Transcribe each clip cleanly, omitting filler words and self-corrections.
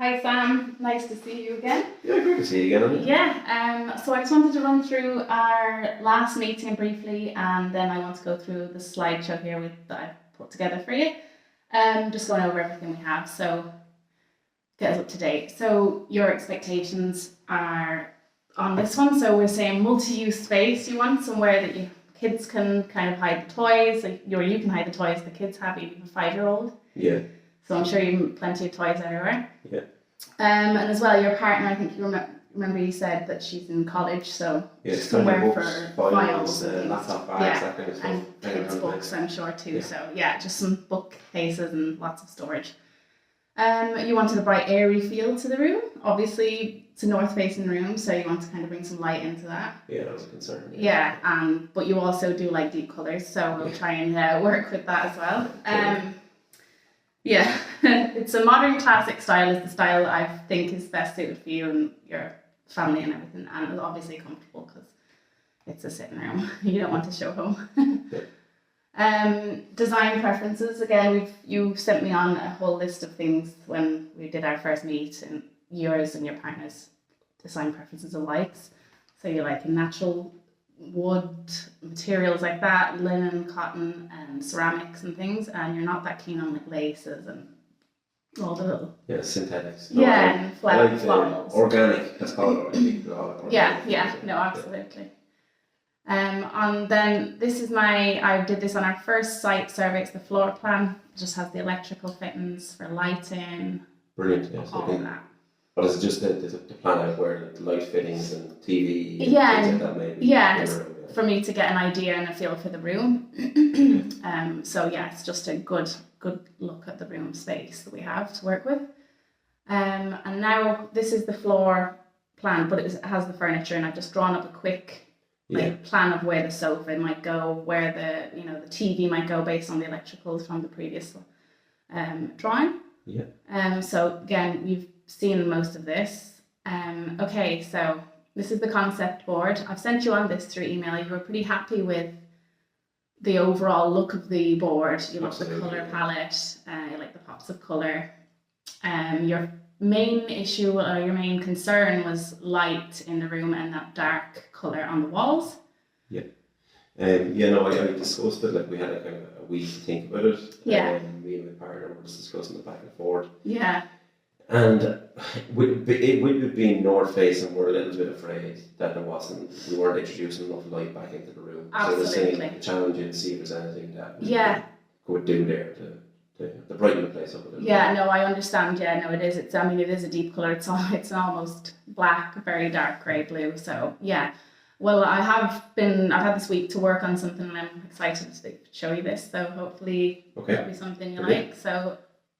Hi Sam, nice to see you again. Yeah, great to see you again. So I just wanted to run through our last meeting briefly, and then I want to go through the slideshow here that I've put together for you. Just going over everything we have, so get us up to date. So your expectations are on this one. So we're saying multi-use space. You want somewhere that kids can kind of hide the toys, you can hide the toys the kids have, even a 5-year-old. Yeah. So I'm sure you have plenty of toys everywhere. Yeah. And as well, your partner, I think you remember you said that she's in college, so somewhere books, for files, laptop bags, that kind of stuff. And kids' books, I'm sure too. Yeah. So yeah, just some bookcases and lots of storage. You wanted a bright, airy feel to the room. Obviously, it's a north-facing room, so you want to kind of bring some light into that. Yeah, that was a concern. Yeah, but you also do like deep colours, so we'll try and work with that as well. Yeah, it's a modern classic style is the style that I think is best suited for you and your family and everything, and it's obviously comfortable because it's a sitting room. You don't want to show home. Design preferences, again, you sent me on a whole list of things when we did our first meet, and yours and your partner's design preferences and likes. So you like natural wood materials like that, linen, cotton, and ceramics and things, and you're not that keen on like laces and all the little synthetics. and florals. Organic, that's called organic. No, absolutely. And then this is I did this on our first site survey. It's the floor plan. It just has the electrical fittings for lighting. Brilliant. Yes, all of that. But it's just the plan out where the light fittings and TV and things like that maybe. Yeah, for me to get an idea and a feel for the room. So yeah, it's just a good look at the room space that we have to work with. And now this is the floor plan, but it has the furniture, and I've just drawn up a quick plan of where the sofa might go, where the TV might go based on the electricals from the previous drawing. Yeah. So again, you've seen most of this. Okay, so this is the concept board. I've sent you on this through email. You were pretty happy with the overall look of the board. You like the colour palette, you like the pops of colour. Your main issue or your main concern was light in the room and that dark colour on the walls. Yeah. I discussed it, like we had a week to think about it. Yeah. Me and my partner were just discussing it back and forth. Yeah. And with it being north facing, we're a little bit afraid that we weren't introducing enough light back into the room. Absolutely. So we're saying challenging to see if there's anything that we could do there to brighten the place up a little bit. Yeah, no, I understand. Yeah, no, it is. It is a deep colour. It's almost black, very dark grey blue. So yeah. Well, I've had this week to work on something, and I'm excited to show you this. So hopefully it'll be something you like. So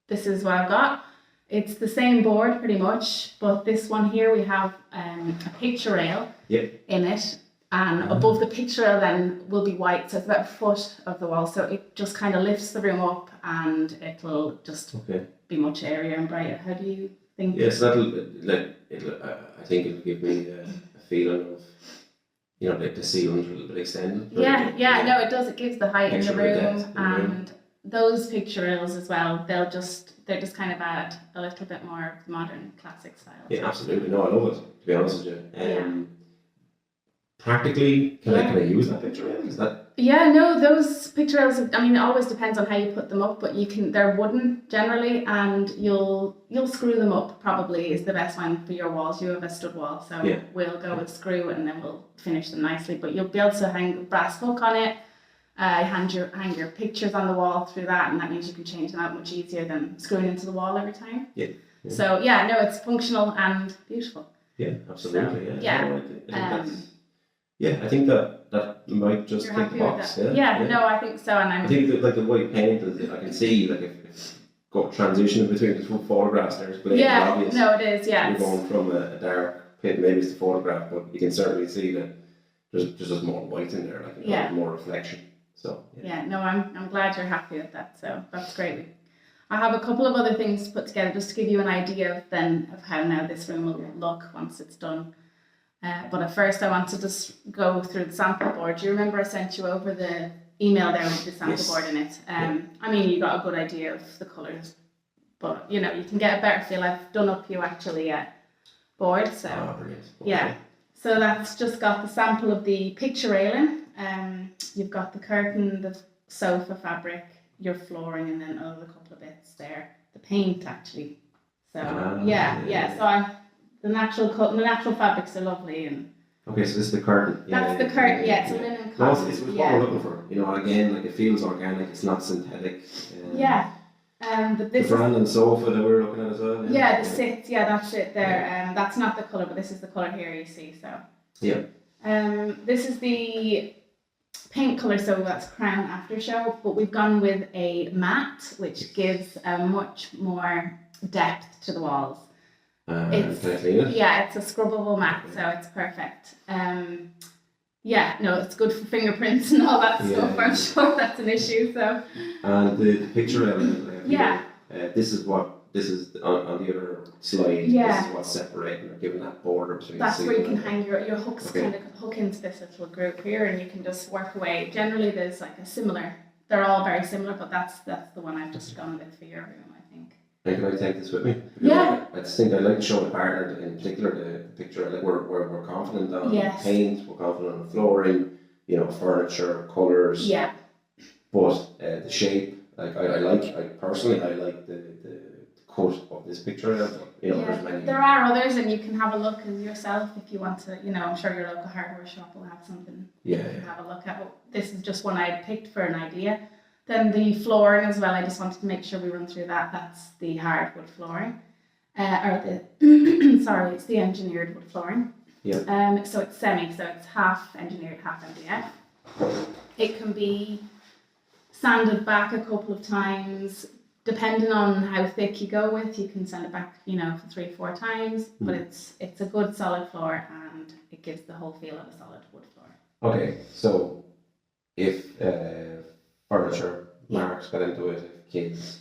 this is what I've got. It's the same board pretty much, but this one here we have a picture rail in it, and above the picture rail then will be white, so it's about a foot of the wall, so it just kind of lifts the room up and it'll just be much airier and brighter. How do you think? Yes, I think it'll give me a feeling of, like the ceiling's a little bit extended. No, it does. It gives the height in the room, and those picture rails as well, they're just kind of add a little bit more modern classic style. Yeah, absolutely. No, I love it, to be honest with you. Practically, can I use that picture rail? Is that? Yeah, no, those picture rails, it always depends on how you put them up, but they're wooden generally, and you'll screw them up probably is the best one for your walls. You have a stud wall, so we'll go with screw and then we'll finish them nicely, but you'll be able to hang a brass hook on it. Hang your pictures on the wall through that, and that means you can change them out much easier than screwing into the wall every time. Yeah. So it's functional and beautiful. Yeah, absolutely. So, I think that might just tick the box. No, I think so, and I think that the white paint, I can see like if got transition between the two photographs there is blatantly obvious. No, it is. Yeah, you're going from a dark paint, maybe it's the photograph, but you can certainly see that there's just more white in there, like more reflection. So I'm glad you're happy with that. So that's great. I have a couple of other things put together just to give you an idea of how now this room will look once it's done. But at first I want to just go through the sample board. Do you remember I sent you over the email there with the sample board in it? You got a good idea of the colours but you know, you can get a better feel. I've done up you actually board, so Brilliant. yeah. So that's just got the sample of the picture railing. You've got the curtain, the sofa fabric, your flooring, and then a couple of bits there. The paint actually. So yeah. So the natural fabrics are lovely, and okay, so this is the curtain. that's the curtain. Yeah, it's a linen No, cotton. it's what we're looking for. You know, again, like it feels organic. It's not synthetic. Yeah. But The this Brandon sofa that we're looking at as well. the sit. Yeah, that's it there. That's not the colour, but this is the colour here. You see, so. Yeah. This is the paint colour, so that's Crown Aftershow, but we've gone with a matte, which gives much more depth to the walls. Can I clean it? Yeah, it's a scrubbable matte, so it's perfect. It's good for fingerprints and all that stuff. I'm sure that's an issue. So. And the picture element. Yeah. This is on the other slide. Yeah. This is what's separating or giving that border between. That's where you can hang your hooks. Okay. Kind of hook into this little group here, and you can just work away. Generally, there's like a similar. They're all very similar, but that's the one I've just gone with for your room, I think. And can I take this with me? Yeah. I just think I'd like to show the partner, in particular, the picture. Like we're confident on paint, we're confident on the flooring, you know, furniture, colours. Yeah. But the shape, like I personally like the cut of this picture. You know, there's many. There are others, and you can have a look as yourself if you want to. You know, I'm sure your local hardware shop will have something. You can have a look at. But this is just one I picked for an idea. Then the flooring as well. I just wanted to make sure we run through that. That's the hardwood flooring, it's the engineered wood flooring. Yeah. So it's semi. So it's half engineered, half MDF. It can be sanded back a couple of times. Depending on how thick you go with, you can sand it back, you know, for 3-4 times. But it's a good solid floor, and it gives the whole feel of a solid wood floor. Okay, so if furniture marks got into it, if kids,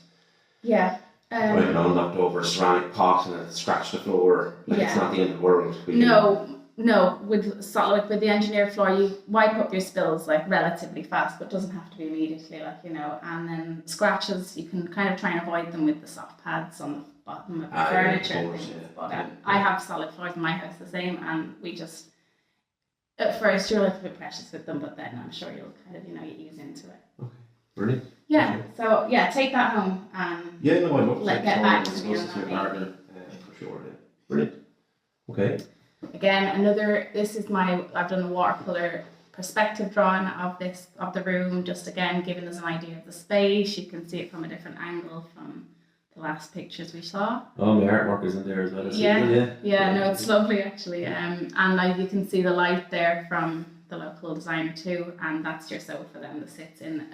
Yeah. I don't know, knocked over a ceramic pot and it scratched the floor, like it's not the end of the world. No, with the engineered floor, you wipe up your spills like relatively fast, but it doesn't have to be immediately, like, you know. And then scratches, you can kind of try and avoid them with the soft pads on the bottom of the furniture and things. But I have solid floors in my house the same, and we just at first you're a little bit precious with them, but then I'm sure you'll kind of, you know, you ease into it. Okay, brilliant. Yeah. So take that home and I'd love to get back to me on discuss it with that partner, for sure. Yeah. Brilliant. Okay. Again, I've done a watercolor perspective drawing of the room, just again giving us an idea of the space. You can see it from a different angle from the last pictures we saw. Oh, my artwork isn't there as well. No, it's lovely actually. And you can see the light there from the local designer too, and that's your sofa then that sits in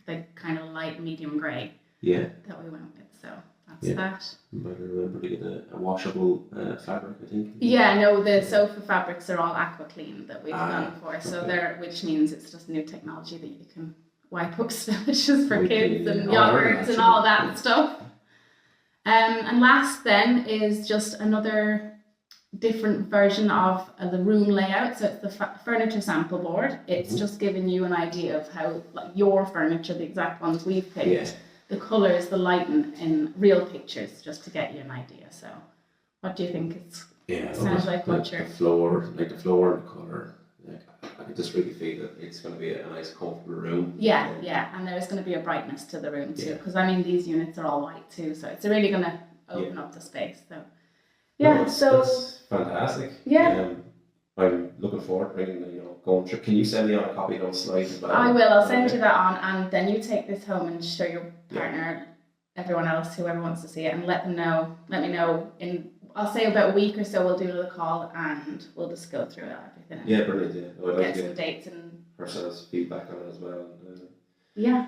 the kind of light medium grey. Yeah. That we went with. So that's that. But remember to get a washable fabric, I think. Yeah, no, the sofa fabrics are all aqua clean that we've gone for. Okay. So which means it's just new technology that you can wipe up spillages for kids and yogurts and all that stuff. And last then is just another different version of the room layout. So it's the furniture sample board. It's just giving you an idea of how your furniture, the exact ones we've picked, the colours, the lighting in real pictures, just to get you an idea. So what do you think? Sounds like what you're... The floor and the colour. I can just really feel that it's going to be a nice comfortable room. Yeah, and there's going to be a brightness to the room too, because I mean these units are all white too, so it's really going to open up the space. So that's fantastic. Yeah. I'm looking forward to going through. Can you send me on a copy of those slides as well? I will. I'll send you that on, and then you take this home and show your partner, everyone else, whoever wants to see it, and let me know in, I'll say about a week or so. We'll do another call and we'll just go through everything. Yeah, brilliant. Yeah, I'd like get to some dates and ourselves feedback on it as well. Yeah,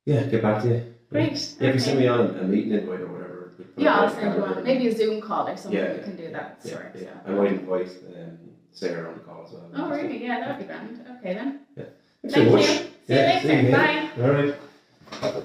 get back to you. Great. If you send me on a meeting invite or whatever. I'll send you on. Maybe a Zoom call or something. You can do that. Yeah. I might invite Sarah on the call as well. Oh, really? Yeah, that would be grand. Okay then. Yeah. Thank you. See you later. See you. Bye. All right.